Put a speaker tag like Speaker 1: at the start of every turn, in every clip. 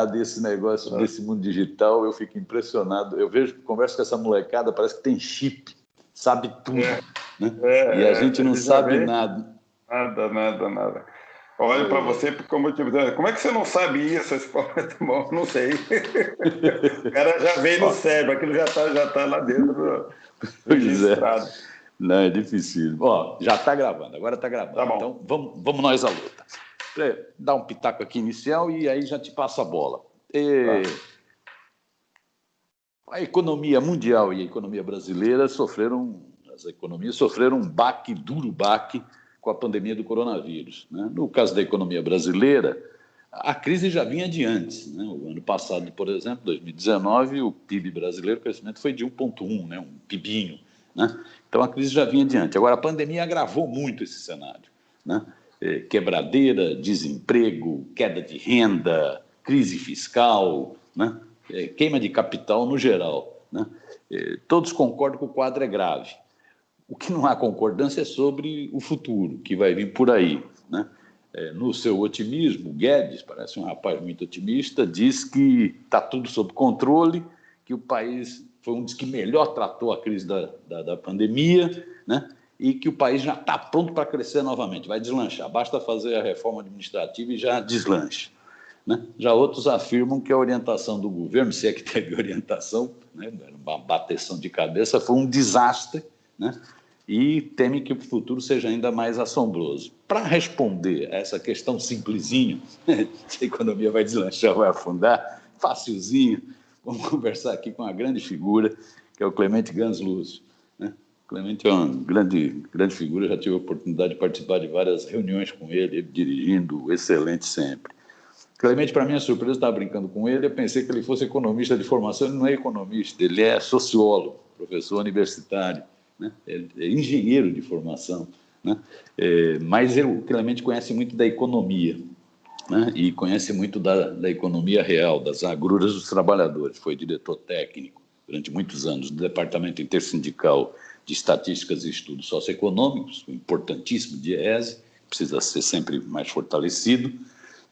Speaker 1: desse negócio, desse mundo digital, eu fico impressionado. Eu vejo, converso com essa molecada, parece que tem chip, sabe tudo, né? E a gente não sabe nada.
Speaker 2: Nada. Olha para você, como eu te digo, como é que você não sabe isso? Bom, não sei. O cara já veio no cérebro, aquilo já tá lá dentro registrado.
Speaker 1: Pois é. Não, é difícil. Ó, já está gravando, agora está gravando.
Speaker 2: Tá bom.
Speaker 1: Então, vamos nós à luta. Dar um pitaco aqui inicial e aí já te passo a bola. A economia mundial e a economia brasileira as economias sofreram um duro baque com a pandemia do coronavírus, né? No caso da economia brasileira, a crise já vinha de antes, né? O ano passado, por exemplo, 2019, o PIB brasileiro, o crescimento foi de 1,1, né? Um PIBinho, né? Então a crise já vinha de antes. Agora a pandemia agravou muito esse cenário, né? Quebradeira, desemprego, queda de renda, crise fiscal, né? Queima de capital no geral, né? Todos concordam que o quadro é grave. O que não há concordância é sobre o futuro, que vai vir por aí, né? No seu otimismo, Guedes, parece um rapaz muito otimista, diz que está tudo sob controle, que o país foi um dos que melhor tratou a crise da pandemia, né? E que o país já está pronto para crescer novamente, vai deslanchar. Basta fazer a reforma administrativa e já deslancha, né? Já outros afirmam que a orientação do governo, se é que teve orientação, né, uma bateção de cabeça, foi um desastre, né? E temem que o futuro seja ainda mais assombroso. Para responder a essa questão simplesinha, se a economia vai deslanchar ou vai afundar, facilzinho, vamos conversar aqui com uma grande figura, que é o Clemente Gans Lúcio, né? Clemente é uma grande figura, já tive a oportunidade de participar de várias reuniões com ele dirigindo, excelente sempre. Clemente, para minha surpresa, eu estava brincando com ele, eu pensei que ele fosse economista de formação, ele não é economista, ele é sociólogo, professor universitário, né? Ele é engenheiro de formação, né? Mas o Clemente conhece muito da economia, né? E conhece muito da economia real, das agruras dos trabalhadores. Foi diretor técnico durante muitos anos do Departamento Intersindical de Estatísticas e Estudos Socioeconômicos, um importantíssimo DIEESE, precisa ser sempre mais fortalecido.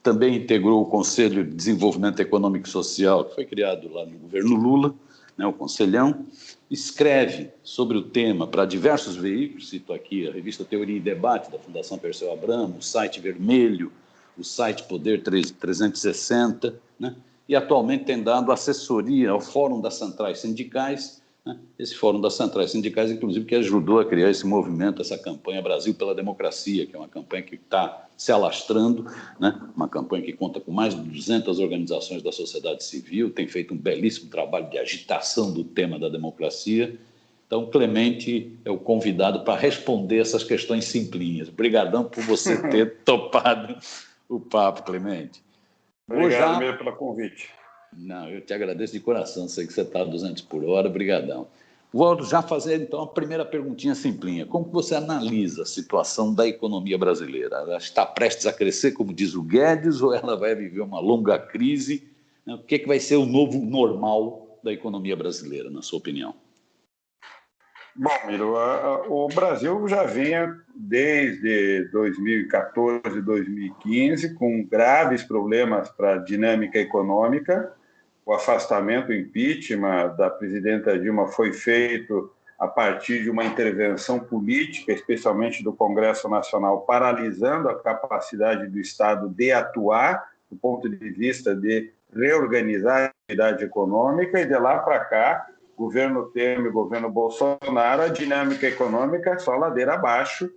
Speaker 1: Também integrou o Conselho de Desenvolvimento Econômico e Social, que foi criado lá no governo Lula, né, o Conselhão. Escreve sobre o tema para diversos veículos, cito aqui a revista Teoria e Debate, da Fundação Perseu Abramo, o site Vermelho, o site Poder 360, né? E atualmente tem dado assessoria ao Fórum das Centrais Sindicais, né? Esse Fórum das Centrais Sindicais, inclusive, que ajudou a criar esse movimento, essa campanha Brasil pela Democracia, que é uma campanha que está se alastrando, né? Uma campanha que conta com mais de 200 organizações da sociedade civil, tem feito um belíssimo trabalho de agitação do tema da democracia. Então, Clemente é o convidado para responder essas questões simplinhas. Obrigadão por você ter topado o papo, Clemente.
Speaker 2: Obrigado mesmo pelo convite.
Speaker 1: Não, eu te agradeço de coração, sei que você está a 200 por hora, brigadão. Vou já fazer, então, a primeira perguntinha simplinha. Como que você analisa a situação da economia brasileira? Ela está prestes a crescer, como diz o Guedes, ou ela vai viver uma longa crise? O que vai ser o novo normal da economia brasileira, na sua opinião?
Speaker 2: Bom, Miro, o Brasil já vinha desde 2014, 2015 com graves problemas para a dinâmica econômica. O afastamento, o impeachment da presidenta Dilma foi feito a partir de uma intervenção política, especialmente do Congresso Nacional, paralisando a capacidade do Estado de atuar do ponto de vista de reorganizar a atividade econômica, e de lá para cá, governo Temer, governo Bolsonaro, a dinâmica econômica é só ladeira abaixo.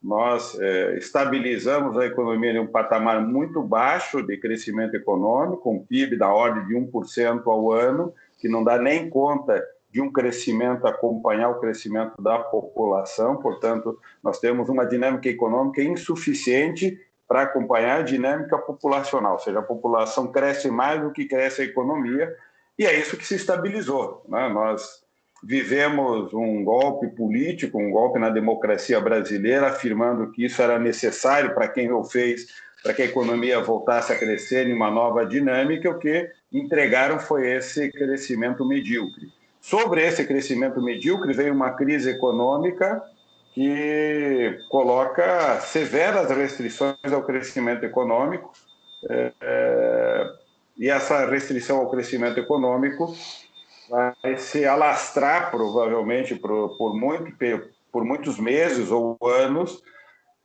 Speaker 2: Nós estabilizamos a economia em um patamar muito baixo de crescimento econômico, um PIB da ordem de 1% ao ano, que não dá nem conta de um crescimento acompanhar o crescimento da população. Portanto, nós temos uma dinâmica econômica insuficiente para acompanhar a dinâmica populacional, ou seja, a população cresce mais do que cresce a economia, e é isso que se estabilizou, né? Nós vivemos um golpe político, um golpe na democracia brasileira, afirmando que isso era necessário para quem o fez, para que a economia voltasse a crescer em uma nova dinâmica. O que entregaram foi esse crescimento medíocre. Sobre esse crescimento medíocre veio uma crise econômica que coloca severas restrições ao crescimento econômico, e essa restrição ao crescimento econômico vai se alastrar, provavelmente, por muitos meses ou anos.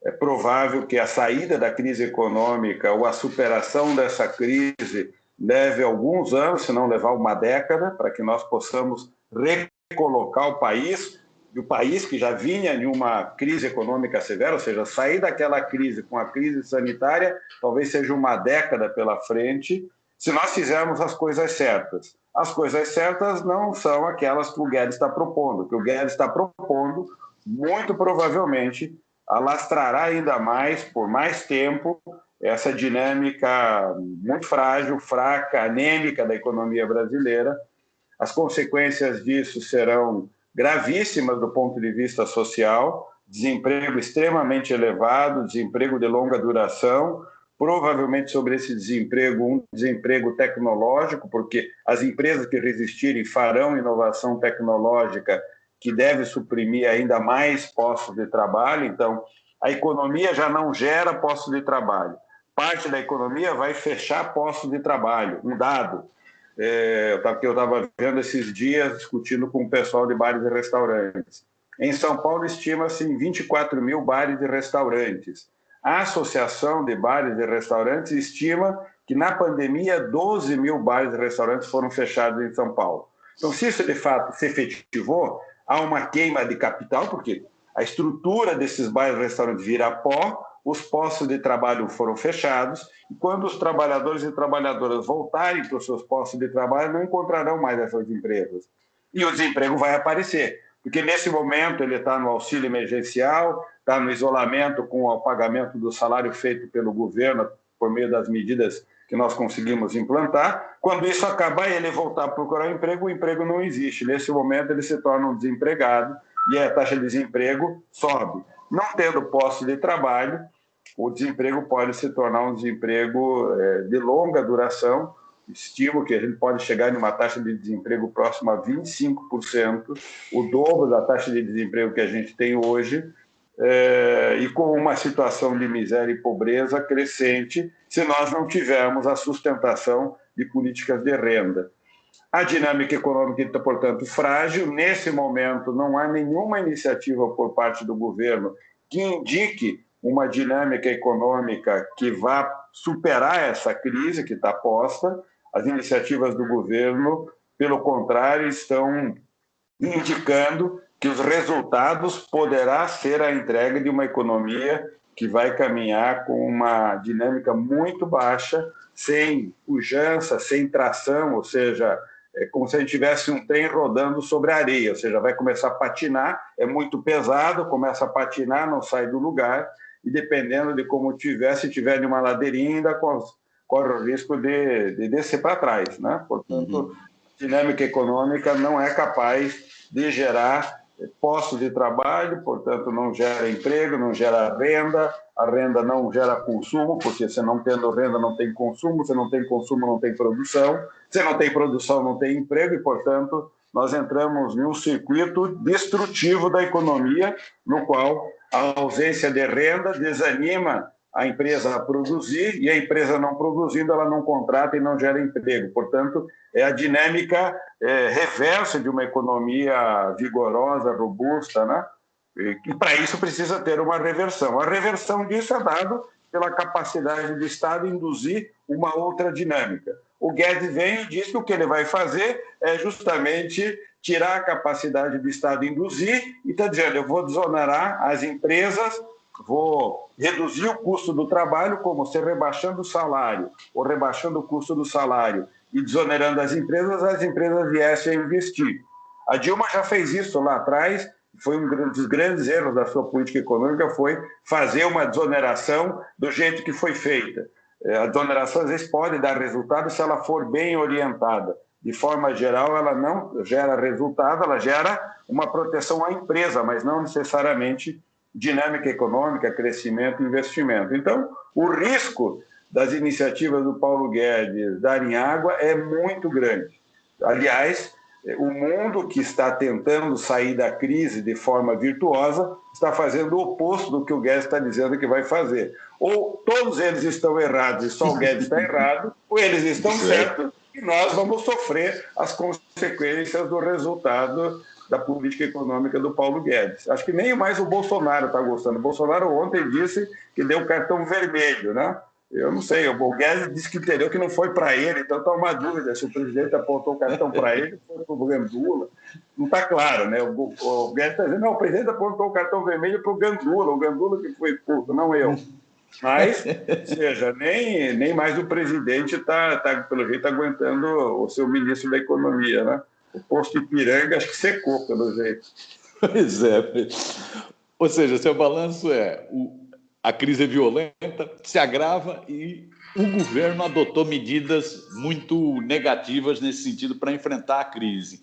Speaker 2: É provável que a saída da crise econômica ou a superação dessa crise leve alguns anos, se não levar uma década, para que nós possamos recolocar o país, e o país que já vinha em uma crise econômica severa, ou seja, sair daquela crise com a crise sanitária, talvez seja uma década pela frente, se nós fizermos as coisas certas. As coisas certas não são aquelas que o Guedes está propondo. O que o Guedes está propondo, muito provavelmente, alastrará ainda mais, por mais tempo, essa dinâmica muito frágil, fraca, anêmica da economia brasileira. As consequências disso serão gravíssimas do ponto de vista social, desemprego extremamente elevado, desemprego de longa duração, provavelmente sobre esse desemprego, um desemprego tecnológico, porque as empresas que resistirem farão inovação tecnológica que deve suprimir ainda mais postos de trabalho. Então, a economia já não gera postos de trabalho. Parte da economia vai fechar postos de trabalho, um dado que eu estava vendo esses dias, discutindo com o pessoal de bares e restaurantes. Em São Paulo, estima-se em 24 mil bares e restaurantes. A Associação de Bares e Restaurantes estima que, na pandemia, 12 mil bares e restaurantes foram fechados em São Paulo. Então, se isso, de fato, se efetivou, há uma queima de capital, porque a estrutura desses bares e restaurantes vira pó, os postos de trabalho foram fechados, e quando os trabalhadores e trabalhadoras voltarem para os seus postos de trabalho, não encontrarão mais essas empresas. E o desemprego vai aparecer, porque nesse momento ele está no auxílio emergencial, está no isolamento com o pagamento do salário feito pelo governo por meio das medidas que nós conseguimos implantar. Quando isso acabar e ele voltar a procurar emprego, o emprego não existe. Nesse momento ele se torna um desempregado e a taxa de desemprego sobe. Não tendo posto de trabalho, o desemprego pode se tornar um desemprego de longa duração. Estimo que a gente pode chegar em uma taxa de desemprego próxima a 25%, o dobro da taxa de desemprego que a gente tem hoje, e com uma situação de miséria e pobreza crescente, se nós não tivermos a sustentação de políticas de renda. A dinâmica econômica está, portanto, frágil. Nesse momento, não há nenhuma iniciativa por parte do governo que indique uma dinâmica econômica que vá superar essa crise que está posta. As iniciativas do governo, pelo contrário, estão indicando que os resultados poderá ser a entrega de uma economia que vai caminhar com uma dinâmica muito baixa, sem pujança, sem tração, ou seja, é como se a gente tivesse um trem rodando sobre a areia, ou seja, vai começar a patinar, é muito pesado, começa a patinar, não sai do lugar, e dependendo de como tiver, se tiver de uma ladeirinha, ainda corre o risco de descer para trás, né? Portanto, a dinâmica econômica não é capaz de gerar postos de trabalho, portanto, não gera emprego, não gera renda, a renda não gera consumo, porque você não tendo renda não tem consumo, você não tem consumo não tem produção, você não tem produção não tem emprego, e, portanto, nós entramos em um circuito destrutivo da economia, no qual a ausência de renda desanima a empresa a produzir, e a empresa não produzindo, ela não contrata e não gera emprego. Portanto, é a dinâmica reversa de uma economia vigorosa, robusta, né? E para isso precisa ter uma reversão. A reversão disso é dada pela capacidade do Estado induzir uma outra dinâmica. O Guedes vem e diz que o que ele vai fazer é justamente tirar a capacidade do Estado induzir e está dizendo, eu vou desonerar as empresas, vou reduzir o custo do trabalho, como se rebaixando o salário ou rebaixando o custo do salário e desonerando as empresas viessem a investir. A Dilma já fez isso lá atrás, foi um dos grandes erros da sua política econômica, foi fazer uma desoneração do jeito que foi feita. A desoneração, às vezes, pode dar resultado se ela for bem orientada. De forma geral, ela não gera resultado, ela gera uma proteção à empresa, mas não necessariamente dinâmica econômica, crescimento e investimento. Então, o risco das iniciativas do Paulo Guedes darem água é muito grande. Aliás, O mundo que está tentando sair da crise de forma virtuosa está fazendo o oposto do que o Guedes está dizendo que vai fazer. Ou todos eles estão errados e só o Guedes está errado, ou eles estão certos e nós vamos sofrer as consequências do resultado da política econômica do Paulo Guedes. Acho que nem mais o Bolsonaro está gostando. O Bolsonaro ontem disse que deu cartão vermelho, né? Eu não sei, o Guedes disse que entendeu que não foi para ele, então está uma dúvida se o presidente apontou o cartão para ele ou foi para o Gandula. Não está claro, né? O Guedes está dizendo, não, o presidente apontou o cartão vermelho para o Gandula que foi expulso, não eu. Mas, ou seja, nem mais o presidente está, pelo jeito, aguentando o seu ministro da Economia, né? O posto de Ipiranga acho que secou, pelo jeito.
Speaker 1: Pois é. Ou seja, seu balanço é... A crise é violenta, se agrava e o governo adotou medidas muito negativas nesse sentido para enfrentar a crise.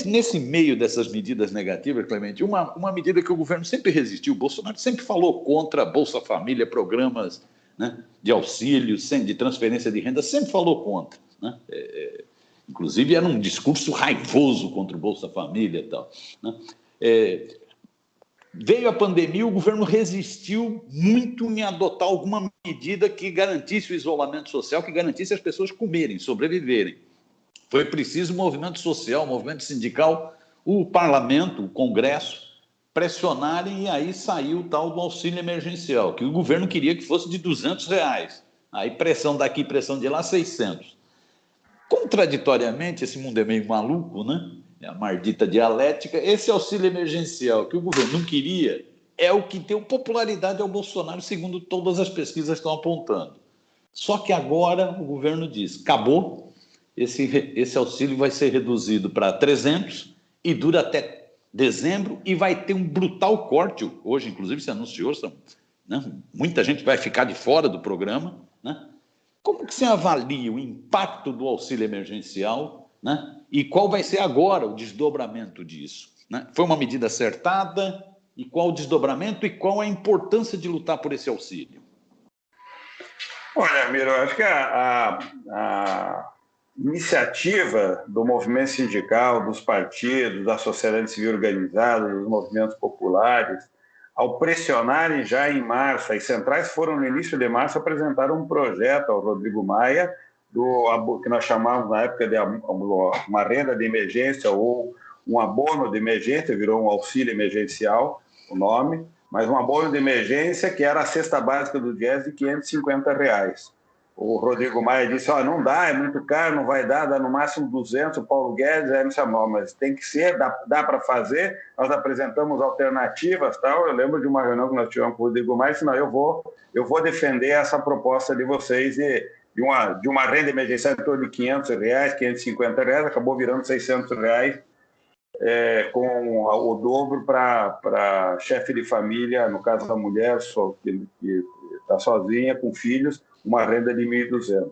Speaker 1: Nesse meio dessas medidas negativas, Clemente, uma medida que o governo sempre resistiu, o Bolsonaro sempre falou contra Bolsa Família, programas, né, de auxílio, de transferência de renda, sempre falou contra. Né? Inclusive era um discurso raivoso contra o Bolsa Família e tal. Né? Veio a pandemia, o governo resistiu muito em adotar alguma medida que garantisse o isolamento social, que garantisse as pessoas comerem, sobreviverem. Foi preciso movimento social, movimento sindical, o parlamento, o Congresso, pressionarem e aí saiu o tal do auxílio emergencial, que o governo queria que fosse de R$200. Aí pressão daqui, pressão de lá, 600. Contraditoriamente, esse mundo é meio maluco, né? A maldita dialética, esse auxílio emergencial que o governo não queria é o que deu popularidade ao Bolsonaro, segundo todas as pesquisas estão apontando. Só que agora o governo diz, acabou, esse auxílio vai ser reduzido para 300 e dura até dezembro e vai ter um brutal corte, hoje inclusive se anunciou, né? Muita gente vai ficar de fora do programa, né? Como que você avalia o impacto do auxílio emergencial, né? E qual vai ser agora o desdobramento disso? Né? Foi uma medida acertada? E qual o desdobramento e qual a importância de lutar por esse auxílio?
Speaker 2: Olha, Miro, acho que a iniciativa do movimento sindical, dos partidos, da sociedade civil organizada, dos movimentos populares, ao pressionarem já em março, as centrais foram no início de março apresentar um projeto ao Rodrigo Maia, que nós chamávamos na época de uma renda de emergência ou um abono de emergência, virou um auxílio emergencial, o nome, mas um abono de emergência que era a cesta básica do Guedes de R$550. O Rodrigo Maia disse, não dá, é muito caro, não vai dar, dá no máximo 200, o Paulo Guedes aí me chamou, mas tem que ser, dá para fazer, nós apresentamos alternativas, tal. Eu lembro de uma reunião que nós tivemos com o Rodrigo Maia, disse, não, eu vou defender essa proposta de vocês de uma renda emergencial em torno de R$500, R$550, acabou virando R$600, com o dobro para chefe de família, no caso da mulher que está sozinha, com filhos, uma renda de 1.200.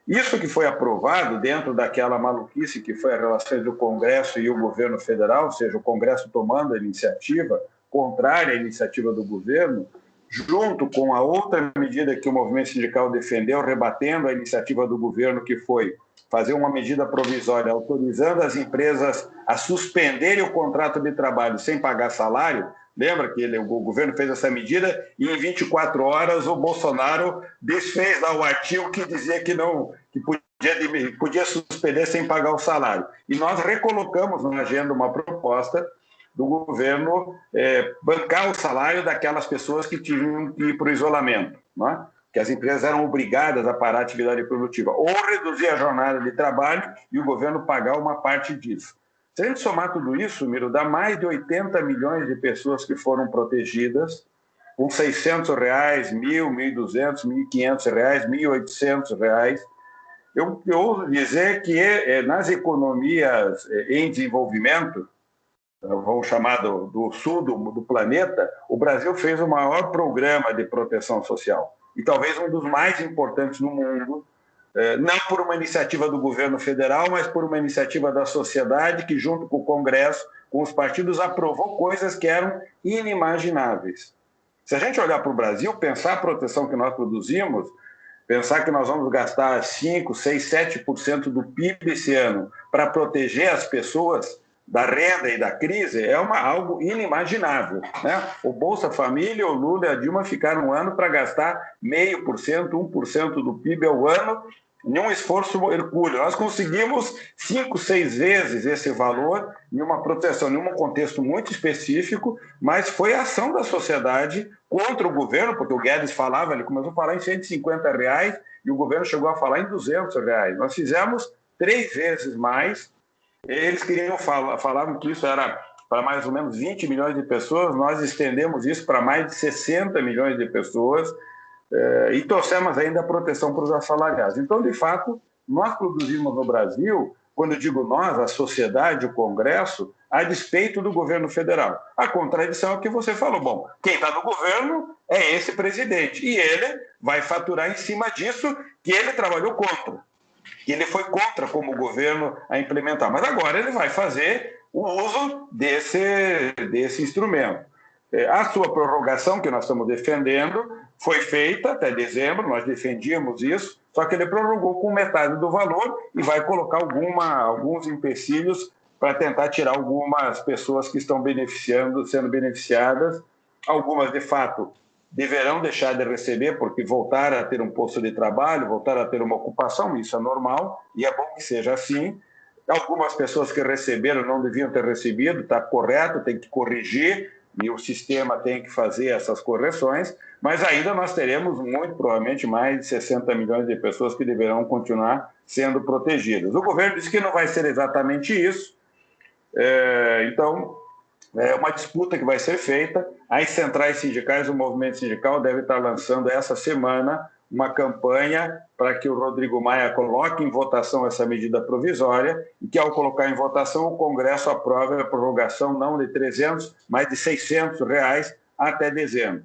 Speaker 2: Isso que foi aprovado dentro daquela maluquice que foi a relação entre o Congresso e o governo federal, ou seja, o Congresso tomando a iniciativa, contrária à iniciativa do governo, junto com a outra medida que o movimento sindical defendeu, rebatendo a iniciativa do governo, que foi fazer uma medida provisória autorizando as empresas a suspenderem o contrato de trabalho sem pagar salário. Lembra que o governo fez essa medida e em 24 horas o Bolsonaro desfez lá o artigo que dizia que podia suspender sem pagar o salário. E nós recolocamos na agenda uma proposta do governo bancar o salário daquelas pessoas que tinham que ir para o isolamento, né? Que as empresas eram obrigadas a parar a atividade produtiva, ou reduzir a jornada de trabalho e o governo pagar uma parte disso. Se a gente somar tudo isso, Miro, dá mais de 80 milhões de pessoas que foram protegidas, com R$600, R$1.000, R$1.200, R$1.500, R$1.800. Eu ouso dizer que nas economias em desenvolvimento, vamos chamar do sul do planeta, o Brasil fez o maior programa de proteção social. E talvez um dos mais importantes no mundo, não por uma iniciativa do governo federal, mas por uma iniciativa da sociedade que, junto com o Congresso, com os partidos, aprovou coisas que eram inimagináveis. Se a gente olhar para o Brasil, pensar a proteção que nós produzimos, Pensar que nós vamos gastar 5, 6, 7% do PIB esse ano para proteger as pessoas da renda e da crise é algo inimaginável, né? O Bolsa Família, o Lula e a Dilma ficaram um ano para gastar 0,5%, 1% do PIB ao ano, em um esforço hercúleo. Nós conseguimos 5, 6 vezes esse valor em uma proteção, em um contexto muito específico, mas foi a ação da sociedade contra o governo, porque o Guedes falava, ele começou a falar em R$150 e o governo chegou a falar em R$200. Nós fizemos 3 vezes mais. Eles falavam que isso era para mais ou menos 20 milhões de pessoas, nós estendemos isso para mais de 60 milhões de pessoas e trouxemos ainda a proteção para os assalariados. Então, de fato, nós produzimos no Brasil, quando eu digo nós, a sociedade, o Congresso, a despeito do governo federal. A contradição é o que você falou. Bom, quem está no governo é esse presidente, e ele vai faturar em cima disso que ele trabalhou contra. E ele foi contra, como governo, a implementar. Mas agora ele vai fazer o uso desse instrumento. A sua prorrogação, que nós estamos defendendo, foi feita até dezembro, nós defendíamos isso, só que ele prorrogou com metade do valor e vai colocar alguns empecilhos para tentar tirar algumas pessoas que estão sendo beneficiadas. Algumas, de fato, deverão deixar de receber porque voltaram a ter um posto de trabalho, voltaram a ter uma ocupação, isso é normal e é bom que seja assim. Algumas pessoas que receberam não deviam ter recebido, está correto, tem que corrigir e o sistema tem que fazer essas correções, mas ainda nós teremos muito provavelmente mais de 60 milhões de pessoas que deverão continuar sendo protegidas. O governo disse que não vai ser exatamente isso, então é uma disputa que vai ser feita. As centrais sindicais, o movimento sindical deve estar lançando essa semana uma campanha para que o Rodrigo Maia coloque em votação essa medida provisória e que, ao colocar em votação, o Congresso aprove a prorrogação não de R$300, mas de R$600 até dezembro.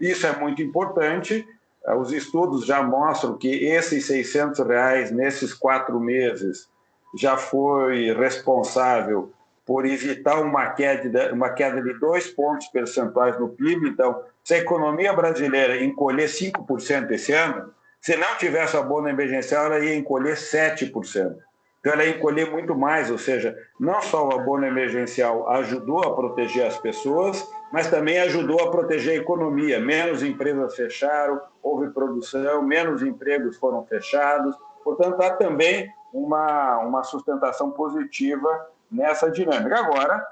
Speaker 2: Isso é muito importante. Os estudos já mostram que esses R$600 nesses 4 meses já foi responsável por evitar uma queda de 2 pontos percentuais no PIB. Então, se a economia brasileira encolher 5% esse ano, se não tivesse o abono emergencial, ela ia encolher 7%. Então, ela ia encolher muito mais, ou seja, não só o abono emergencial ajudou a proteger as pessoas, mas também ajudou a proteger a economia. Menos empresas fecharam, houve produção, menos empregos foram fechados. Portanto, há também uma sustentação positiva nessa dinâmica. Agora,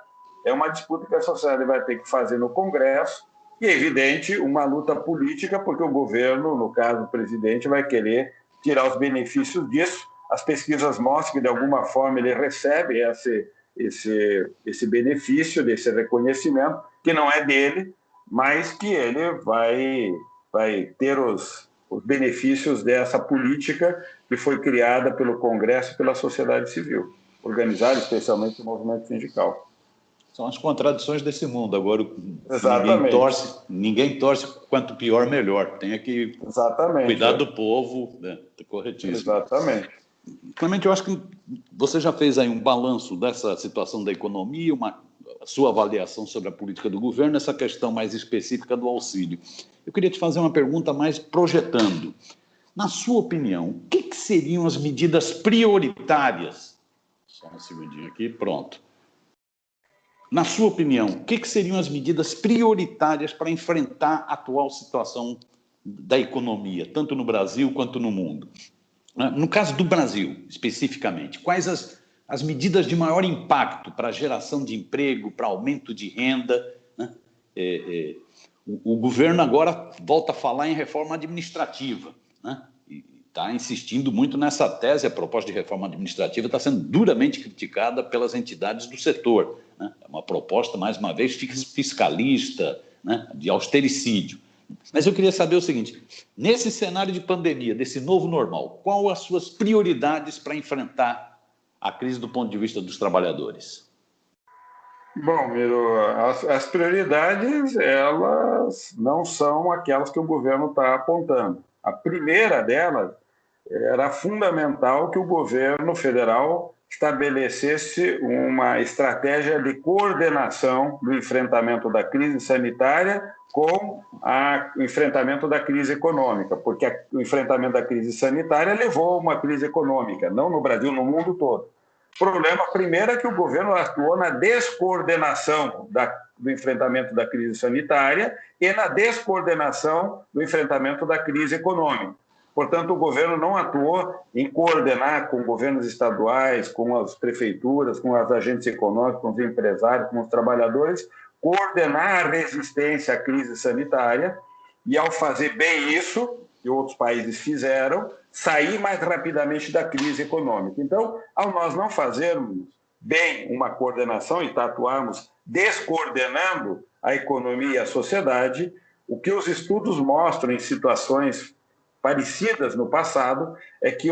Speaker 2: é uma disputa que a sociedade vai ter que fazer no Congresso e, é evidente, uma luta política, porque o governo, no caso o presidente, vai querer tirar os benefícios disso. As pesquisas mostram que, de alguma forma, ele recebe esse benefício, desse reconhecimento, que não é dele, mas que ele vai ter os benefícios dessa política que foi criada pelo Congresso e pela sociedade civil, organizada especialmente o movimento sindical.
Speaker 1: São as contradições desse mundo. Agora, ninguém torce quanto pior, melhor. Tem que cuidar do povo, né? Corretíssimo.
Speaker 2: Exatamente.
Speaker 1: Clemente, eu acho que você já fez aí um balanço dessa situação da economia, a sua avaliação sobre a política do governo, essa questão mais específica do auxílio. Eu queria te fazer uma pergunta mais projetando. Na sua opinião, o que seriam as medidas prioritárias? Só um segundinho aqui, pronto. Na sua opinião, o que seriam as medidas prioritárias para enfrentar a atual situação da economia, tanto no Brasil quanto no mundo? No caso do Brasil, especificamente, quais as medidas de maior impacto para a geração de emprego, para aumento de renda? Né? O governo agora volta a falar em reforma administrativa, né? Está insistindo muito nessa tese. A proposta de reforma administrativa está sendo duramente criticada pelas entidades do setor, né? É uma proposta, mais uma vez, fiscalista, né? De austericídio. Mas eu queria saber o seguinte: nesse cenário de pandemia, desse novo normal, qual as suas prioridades para enfrentar a crise do ponto de vista dos trabalhadores?
Speaker 2: Bom, Miro, as prioridades, elas não são aquelas que o governo está apontando. A primeira delas era fundamental que o governo federal estabelecesse uma estratégia de coordenação do enfrentamento da crise sanitária com o enfrentamento da crise econômica, porque o enfrentamento da crise sanitária levou a uma crise econômica, não no Brasil, no mundo todo. O problema, primeiro, é que o governo atuou na descoordenação do enfrentamento da crise sanitária e na descoordenação do enfrentamento da crise econômica. Portanto, o governo não atuou em coordenar com governos estaduais, com as prefeituras, com os agentes econômicos, com os empresários, com os trabalhadores, coordenar a resistência à crise sanitária e, ao fazer bem isso, que outros países fizeram, sair mais rapidamente da crise econômica. Então, ao nós não fazermos bem uma coordenação e atuarmos descoordenando a economia e a sociedade, o que os estudos mostram em situações parecidas no passado é que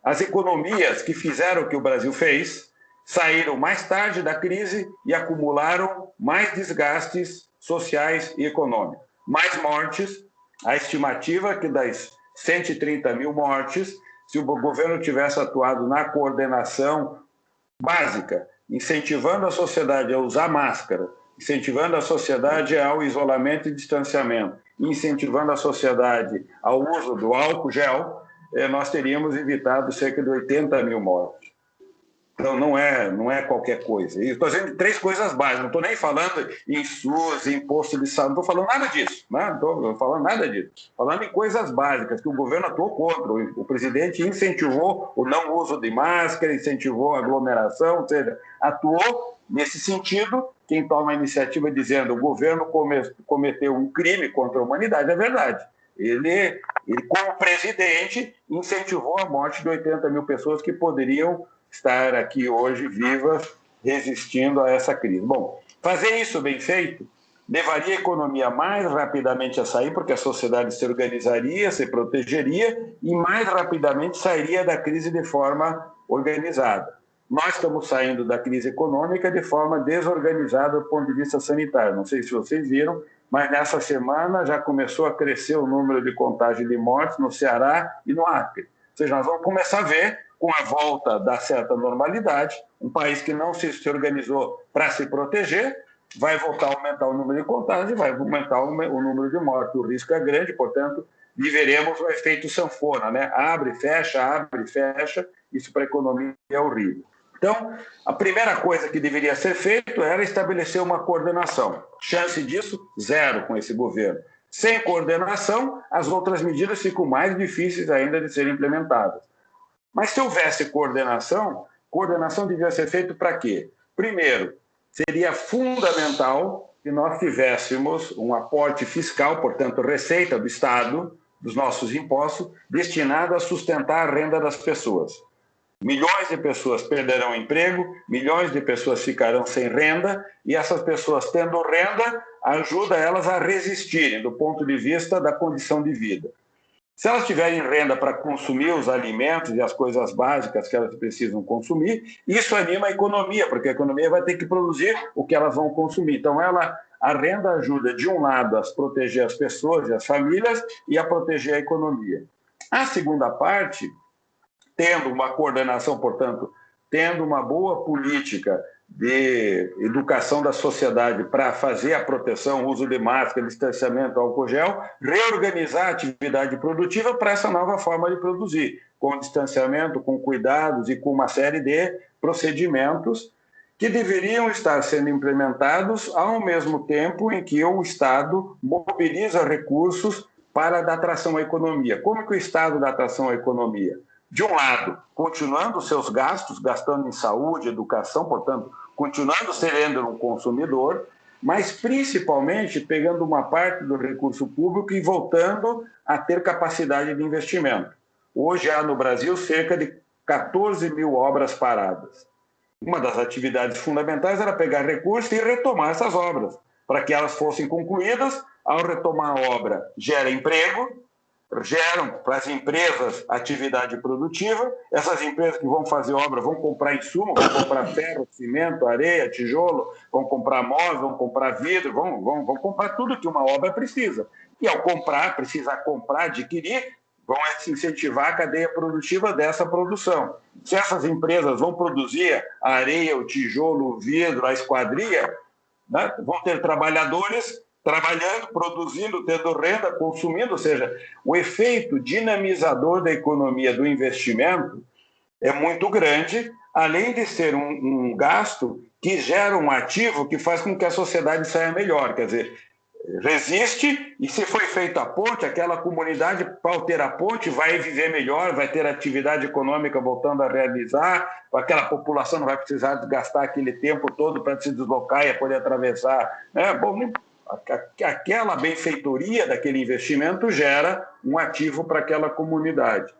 Speaker 2: as economias que fizeram o que o Brasil fez saíram mais tarde da crise e acumularam mais desgastes sociais e econômicos. Mais mortes, a estimativa que das 130 mil mortes, se o governo tivesse atuado na coordenação básica, incentivando a sociedade a usar máscara, incentivando a sociedade ao isolamento e distanciamento, incentivando a sociedade ao uso do álcool gel, nós teríamos evitado cerca de 80 mil mortes. Então, não é qualquer coisa. E estou dizendo 3 coisas básicas, não estou nem falando em SUS, em imposto de saúde, não estou falando nada disso, né? Não estou falando nada disso. Falando em coisas básicas que o governo atuou contra. O presidente incentivou o não uso de máscara, incentivou a aglomeração, ou seja, atuou nesse sentido. Quem toma a iniciativa dizendo que o governo cometeu um crime contra a humanidade, é verdade. Ele, como presidente, incentivou a morte de 80 mil pessoas que poderiam estar aqui hoje vivas, resistindo a essa crise. Bom, fazer isso bem feito levaria a economia mais rapidamente a sair, porque a sociedade se organizaria, se protegeria e mais rapidamente sairia da crise de forma organizada. Nós estamos saindo da crise econômica de forma desorganizada do ponto de vista sanitário. Não sei se vocês viram, mas nessa semana já começou a crescer o número de contágio de mortes no Ceará e no Acre. Ou seja, nós vamos começar a ver, com a volta da certa normalidade, um país que não se organizou para se proteger, vai voltar a aumentar o número de contágios e vai aumentar o número de mortes. O risco é grande, portanto, viveremos o efeito sanfona, né? Abre, fecha, isso para a economia é horrível. Então, a primeira coisa que deveria ser feita era estabelecer uma coordenação. Chance disso, zero com esse governo. Sem coordenação, as outras medidas ficam mais difíceis ainda de serem implementadas. Mas se houvesse coordenação devia ser feita para quê? Primeiro, seria fundamental que nós tivéssemos um aporte fiscal, portanto, receita do Estado, dos nossos impostos, destinado a sustentar a renda das pessoas. Milhões de pessoas perderão emprego, milhões de pessoas ficarão sem renda, e essas pessoas tendo renda, ajuda elas a resistirem do ponto de vista da condição de vida. Se elas tiverem renda para consumir os alimentos e as coisas básicas que elas precisam consumir, isso anima a economia, porque a economia vai ter que produzir o que elas vão consumir. Então, a renda ajuda, de um lado, a proteger as pessoas e as famílias e a proteger a economia. A segunda parte, tendo uma coordenação, portanto, tendo uma boa política de educação da sociedade para fazer a proteção, uso de máscara, distanciamento, álcool gel, reorganizar a atividade produtiva para essa nova forma de produzir, com distanciamento, com cuidados e com uma série de procedimentos que deveriam estar sendo implementados ao mesmo tempo em que o Estado mobiliza recursos para dar atração à economia. Como que o Estado dá atração à economia? De um lado, continuando os seus gastos, gastando em saúde, educação, portanto, continuando sendo um consumidor, mas principalmente pegando uma parte do recurso público e voltando a ter capacidade de investimento. Hoje há no Brasil cerca de 14 mil obras paradas. Uma das atividades fundamentais era pegar recursos e retomar essas obras, para que elas fossem concluídas. Ao retomar a obra, gera emprego, geram para as empresas atividade produtiva, essas empresas que vão fazer obra vão comprar insumo, vão comprar ferro, cimento, areia, tijolo, vão comprar móvel, vão comprar vidro, vão comprar tudo que uma obra precisa. E ao comprar, precisa comprar, adquirir, vão incentivar a cadeia produtiva dessa produção. Se essas empresas vão produzir a areia, o tijolo, o vidro, a esquadria, né, vão ter trabalhadores trabalhando, produzindo, tendo renda, consumindo, ou seja, o efeito dinamizador da economia do investimento é muito grande, além de ser um gasto que gera um ativo que faz com que a sociedade saia melhor. Quer dizer, resiste, e se foi feita a ponte, aquela comunidade, para ter a ponte, vai viver melhor, vai ter atividade econômica voltando a realizar, aquela população não vai precisar gastar aquele tempo todo para se deslocar e poder atravessar. Bom, aquela benfeitoria daquele investimento gera um ativo para aquela comunidade.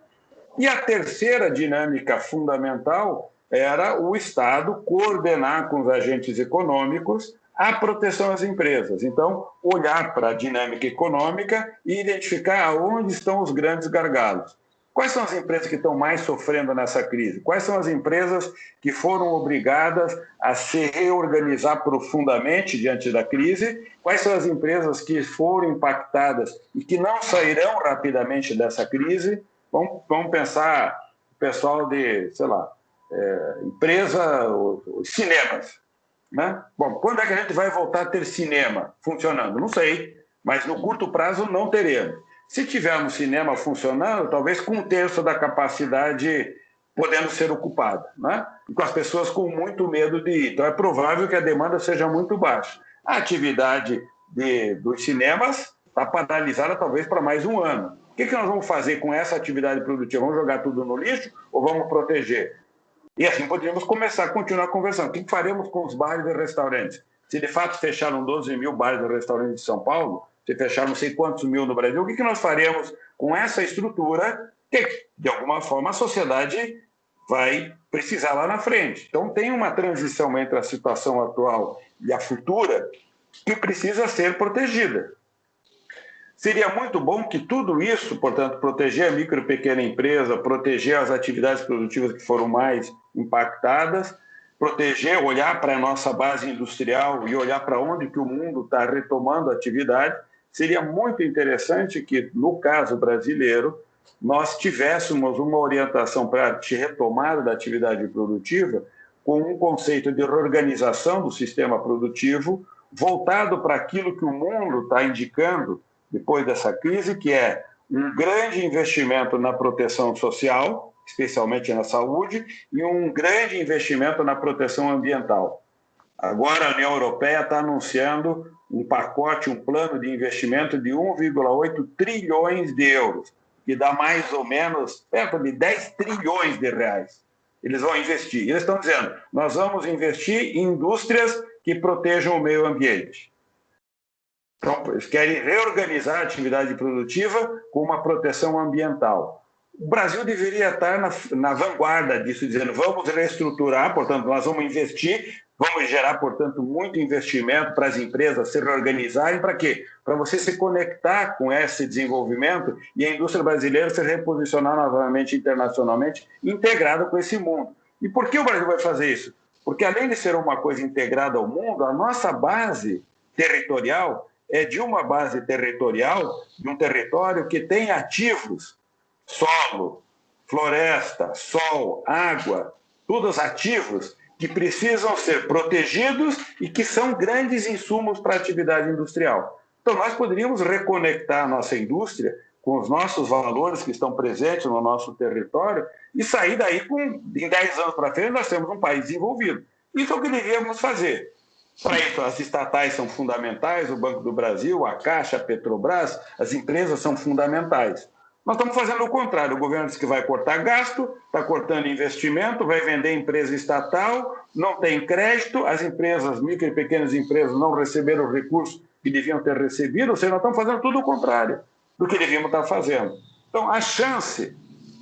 Speaker 2: E a terceira dinâmica fundamental era o Estado coordenar com os agentes econômicos a proteção às empresas. Então, olhar para a dinâmica econômica e identificar aonde estão os grandes gargalos. Quais são as empresas que estão mais sofrendo nessa crise? Quais são as empresas que foram obrigadas a se reorganizar profundamente diante da crise? Quais são as empresas que foram impactadas e que não sairão rapidamente dessa crise? Vamos pensar o pessoal de, sei lá, empresa, os cinemas. Né? Bom, quando é que a gente vai voltar a ter cinema funcionando? Não sei, mas no curto prazo não teremos. Se tivermos cinema funcionando, talvez com 1/3 da capacidade podendo ser ocupada, né? E com as pessoas com muito medo de ir. Então é provável que a demanda seja muito baixa. A atividade dos cinemas está paralisada talvez para mais um ano. O que nós vamos fazer com essa atividade produtiva? Vamos jogar tudo no lixo ou vamos proteger? E assim poderíamos começar a continuar conversando. O que faremos com os bares e restaurantes? Se de fato fecharam 12 mil bares e restaurantes de São Paulo, se fecharam não sei quantos mil no Brasil, o que nós faremos com essa estrutura que, de alguma forma, a sociedade vai precisar lá na frente? Então, tem uma transição entre a situação atual e a futura que precisa ser protegida. Seria muito bom que tudo isso, portanto, proteger a micro e pequena empresa, proteger as atividades produtivas que foram mais impactadas, proteger, olhar para a nossa base industrial e olhar para onde que o mundo está retomando a atividade. Seria muito interessante que, no caso brasileiro, nós tivéssemos uma orientação para a retomada da atividade produtiva com um conceito de reorganização do sistema produtivo voltado para aquilo que o mundo está indicando depois dessa crise, que é um grande investimento na proteção social, especialmente na saúde, e um grande investimento na proteção ambiental. Agora a União Europeia está anunciando um pacote, um plano de investimento de 1,8 trilhões de euros, que dá mais ou menos perto de 10 trilhões de reais. Eles vão investir. Eles estão dizendo, nós vamos investir em indústrias que protejam o meio ambiente. Então, eles querem reorganizar a atividade produtiva com uma proteção ambiental. O Brasil deveria estar na vanguarda disso, dizendo, vamos reestruturar, portanto, nós vamos investir, vamos gerar, portanto, muito investimento para as empresas se reorganizarem. Para quê? Para você se conectar com esse desenvolvimento e a indústria brasileira se reposicionar novamente internacionalmente, integrada com esse mundo. E por que o Brasil vai fazer isso? Porque, além de ser uma coisa integrada ao mundo, a nossa base territorial é de uma base territorial, de um território que tem ativos, solo, floresta, sol, água, todos ativos que precisam ser protegidos e que são grandes insumos para a atividade industrial. Então, nós poderíamos reconectar a nossa indústria com os nossos valores que estão presentes no nosso território e sair daí em 10 anos para frente, nós temos um país desenvolvido. Isso é o que devíamos fazer. Para isso, as estatais são fundamentais, o Banco do Brasil, a Caixa, a Petrobras, as empresas são fundamentais. Nós estamos fazendo o contrário, o governo diz que vai cortar gasto, está cortando investimento, vai vender empresa estatal, não tem crédito, as empresas, micro e pequenas empresas não receberam os recursos que deviam ter recebido, ou seja, nós estamos fazendo tudo o contrário do que devíamos estar fazendo. Então, a chance,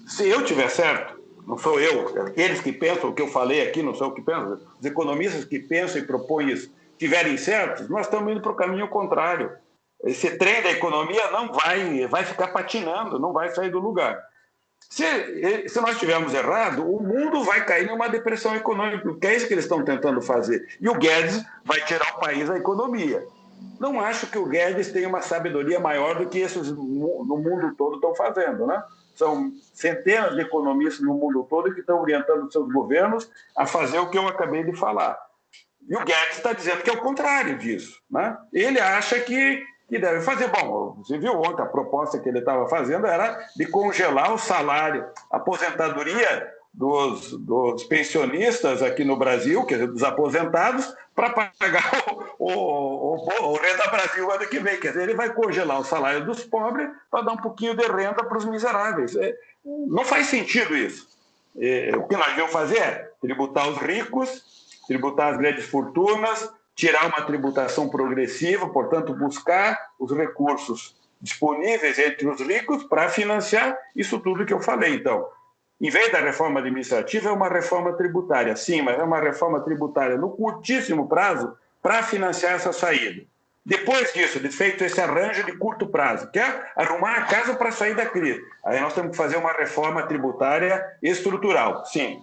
Speaker 2: se eu tiver certo, não sou eu, aqueles que pensam o que eu falei aqui, não sou eu que penso, os economistas que pensam e propõem isso, tiverem certos, nós estamos indo para o caminho contrário. Esse trem da economia não vai ficar patinando, não vai sair do lugar. Se nós estivermos errado, o mundo vai cair numa depressão econômica, porque é isso que eles estão tentando fazer. E o Guedes vai tirar o país da economia. Não acho que o Guedes tenha uma sabedoria maior do que esses no mundo todo estão fazendo, né? São centenas de economistas no mundo todo que estão orientando seus governos a fazer o que eu acabei de falar. E o Guedes está dizendo que é o contrário disso, né? Ele acha que deve fazer. Bom, você viu ontem a proposta que ele estava fazendo era de congelar o salário, a aposentadoria dos pensionistas aqui no Brasil, quer dizer, dos aposentados, para pagar o Renda Brasil ano que vem. Quer dizer, ele vai congelar o salário dos pobres para dar um pouquinho de renda para os miseráveis. Não faz sentido isso. O que nós devemos fazer é tributar os ricos, tributar as grandes fortunas, tirar uma tributação progressiva, portanto, buscar os recursos disponíveis entre os ricos para financiar isso tudo que eu falei. Então, em vez da reforma administrativa, é uma reforma tributária, sim, mas é uma reforma tributária no curtíssimo prazo para financiar essa saída. Depois disso, de feito esse arranjo de curto prazo, que é arrumar a casa para sair da crise, aí nós temos que fazer uma reforma tributária estrutural, sim.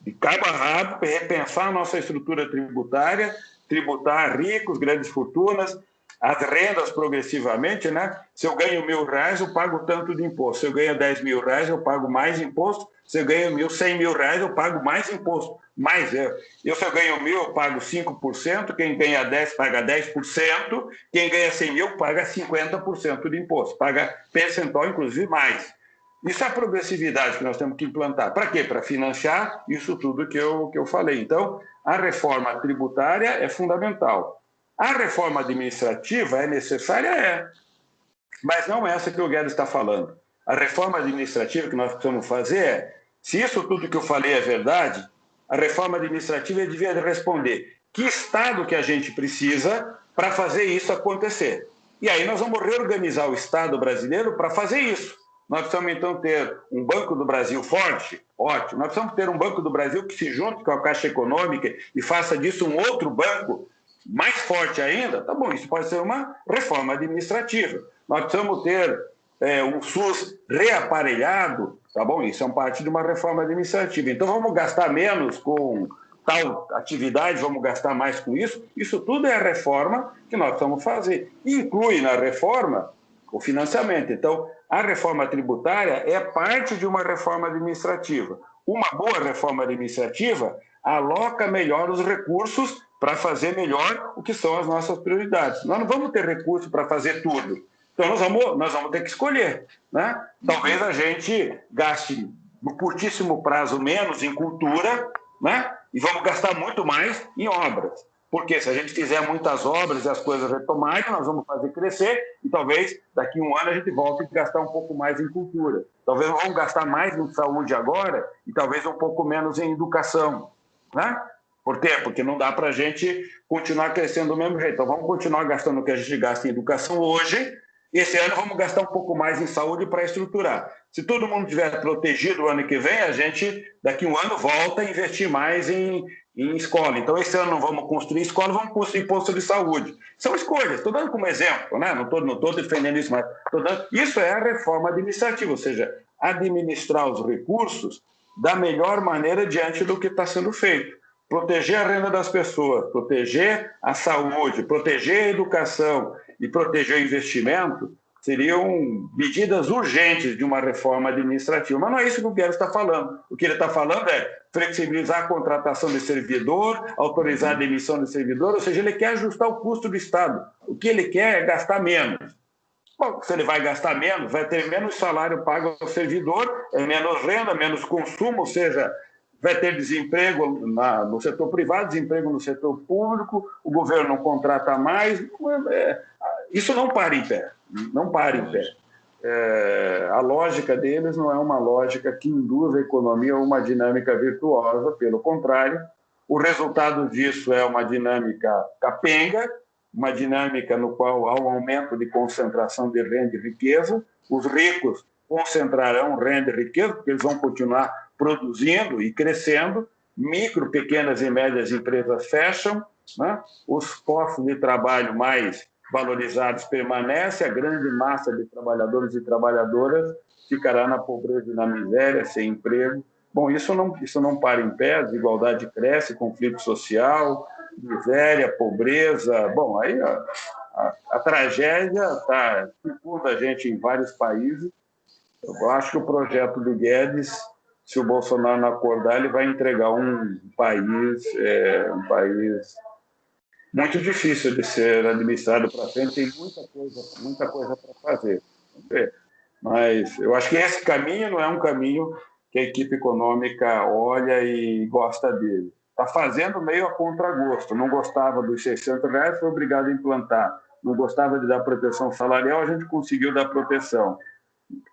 Speaker 2: De cabo a rabo, repensar a nossa estrutura tributária, tributar ricos, grandes fortunas, as rendas progressivamente, né? Se eu ganho R$1.000, eu pago tanto de imposto. Se eu ganho R$10.000, eu pago mais imposto. Se eu ganho R$100.000, eu pago mais imposto. Mais, se eu ganho 1.000, eu pago 5%, quem ganha 10 paga 10%, quem ganha 100.000 paga 50% de imposto, paga percentual, inclusive, mais. Isso é a progressividade que nós temos que implantar. Para quê? Para financiar isso tudo que eu falei. Então, a reforma tributária é fundamental. A reforma administrativa é necessária? Mas não é essa que o Guedes está falando. A reforma administrativa que nós precisamos fazer se isso tudo que eu falei é verdade, a reforma administrativa devia responder que Estado que a gente precisa para fazer isso acontecer. E aí nós vamos reorganizar o Estado brasileiro para fazer isso. Nós precisamos, então, ter um Banco do Brasil forte? Ótimo. Nós precisamos ter um Banco do Brasil que se junte com a Caixa Econômica e faça disso um outro banco mais forte ainda? Tá bom, isso pode ser uma reforma administrativa. Nós precisamos ter um SUS reaparelhado, tá bom? Isso é parte de uma reforma administrativa. Então, vamos gastar menos com tal atividade, vamos gastar mais com isso. Isso tudo é a reforma que nós precisamos fazer. Inclui na reforma o financiamento. Então, a reforma tributária é parte de uma reforma administrativa. Uma boa reforma administrativa aloca melhor os recursos para fazer melhor o que são as nossas prioridades. Nós não vamos ter recurso para fazer tudo. Então, nós vamos ter que escolher, né? Talvez a gente gaste no curtíssimo prazo menos em cultura, né? E vamos gastar muito mais em obras. Porque se a gente fizer muitas obras e as coisas retomarem, nós vamos fazer crescer e talvez daqui a um ano a gente volte a gastar um pouco mais em cultura. Talvez vamos gastar mais em saúde agora e talvez um pouco menos em educação, né? Por quê? Porque não dá para a gente continuar crescendo do mesmo jeito. Então vamos continuar gastando o que a gente gasta em educação hoje. Esse ano vamos gastar um pouco mais em saúde para estruturar. Se todo mundo estiver protegido o ano que vem, a gente, daqui a um ano, volta a investir mais em escola. Então, esse ano não vamos construir escola, vamos construir posto de saúde. São escolhas, estou dando como exemplo, né? Não estou defendendo isso, mas estou dando... Isso é a reforma administrativa, ou seja, administrar os recursos da melhor maneira diante do que está sendo feito. Proteger a renda das pessoas, proteger a saúde, proteger a educação e proteger o investimento seriam medidas urgentes de uma reforma administrativa. Mas não é isso que o Guedes está falando. O que ele está falando é flexibilizar a contratação de servidor, autorizar a demissão de servidor, ou seja, ele quer ajustar o custo do Estado. O que ele quer é gastar menos. Bom, se ele vai gastar menos, vai ter menos salário pago ao servidor, menos renda, menos consumo, ou seja, vai ter desemprego no setor privado, desemprego no setor público, o governo não contrata mais. Isso não para em pé. Não para em pé. A lógica deles não é uma lógica que induz a economia a uma dinâmica virtuosa, pelo contrário, o resultado disso é uma dinâmica capenga, uma dinâmica no qual há um aumento de concentração de renda e riqueza, os ricos concentrarão renda e riqueza, porque eles vão continuar produzindo e crescendo, micro, pequenas e médias empresas fecham, né? Os postos de trabalho mais valorizados permanecem, a grande massa de trabalhadores e trabalhadoras ficará na pobreza e na miséria, sem emprego. Bom, isso não para em pé, a desigualdade cresce, conflito social, miséria, pobreza. Bom, aí a tragédia está circunda a gente em vários países. Eu acho que o projeto do Guedes, se o Bolsonaro não acordar, ele vai entregar um país muito difícil de ser administrado para frente. Tem muita coisa para fazer. Vamos ver. Mas eu acho que esse caminho não é um caminho que a equipe econômica olha e gosta dele. Está fazendo meio a contragosto. Não gostava dos R$600, foi obrigado a implantar. Não gostava de dar proteção salarial, a gente conseguiu dar proteção.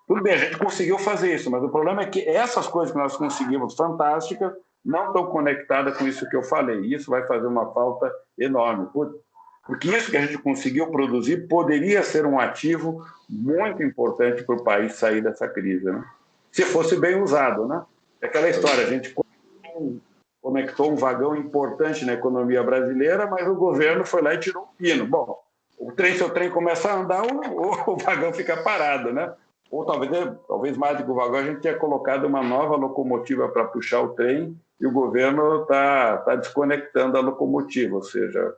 Speaker 2: Tudo bem, a gente conseguiu fazer isso, mas o problema é que essas coisas que nós conseguimos fantásticas não estão conectadas com isso que eu falei. Isso vai fazer uma falta enorme. Porque isso que a gente conseguiu produzir poderia ser um ativo muito importante para o país sair dessa crise, né? Se fosse bem usado, né? É aquela história, a gente conectou um vagão importante na economia brasileira, mas o governo foi lá e tirou o pino. Bom, se o trem começa a andar, o vagão fica parado, né? Ou talvez mais do que o vagão, a gente tinha colocado uma nova locomotiva para puxar o trem e o governo está desconectando a locomotiva, ou seja,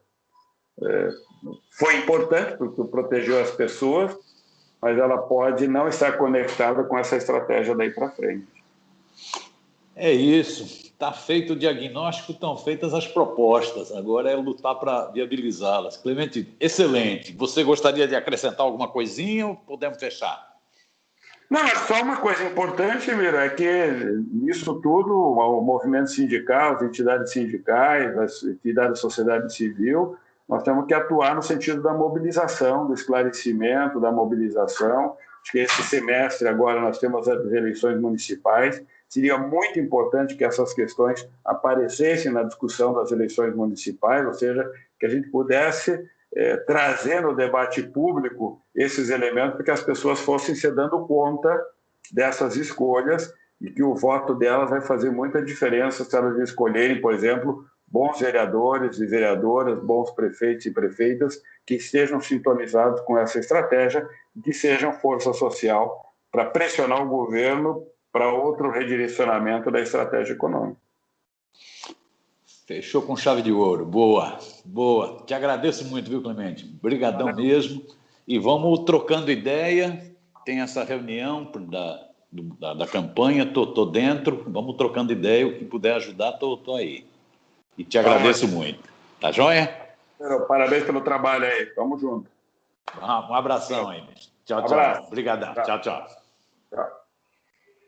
Speaker 2: foi importante porque protegeu as pessoas, mas ela pode não estar conectada com essa estratégia daí para frente.
Speaker 1: É isso. Está feito o diagnóstico, estão feitas as propostas. Agora é lutar para viabilizá-las. Clemente, excelente. Você gostaria de acrescentar alguma coisinha ou podemos fechar?
Speaker 2: Não, só uma coisa importante, Mira, é que nisso tudo, o movimento sindical, as entidades sindicais, as entidades da sociedade civil, nós temos que atuar no sentido da mobilização, do esclarecimento, da mobilização. Acho que esse semestre agora nós temos as eleições municipais. Seria muito importante que essas questões aparecessem na discussão das eleições municipais, ou seja, que a gente pudesse trazer no debate público esses elementos para que as pessoas fossem se dando conta dessas escolhas e que o voto delas vai fazer muita diferença se elas escolherem, por exemplo, bons vereadores e vereadoras, bons prefeitos e prefeitas que estejam sintonizados com essa estratégia e que sejam força social para pressionar o governo para outro redirecionamento da estratégia econômica.
Speaker 1: Fechou com chave de ouro. Boa, boa. Te agradeço muito, viu, Clemente? Obrigadão mesmo. E vamos trocando ideia. Tem essa reunião da campanha, tô dentro. Vamos trocando ideia. O que puder ajudar, tô aí. E te agradeço muito. Tá joia?
Speaker 2: Parabéns pelo trabalho aí. Tamo junto.
Speaker 1: Um abração aí. Tchau, tchau. Obrigadão. Tchau, tchau.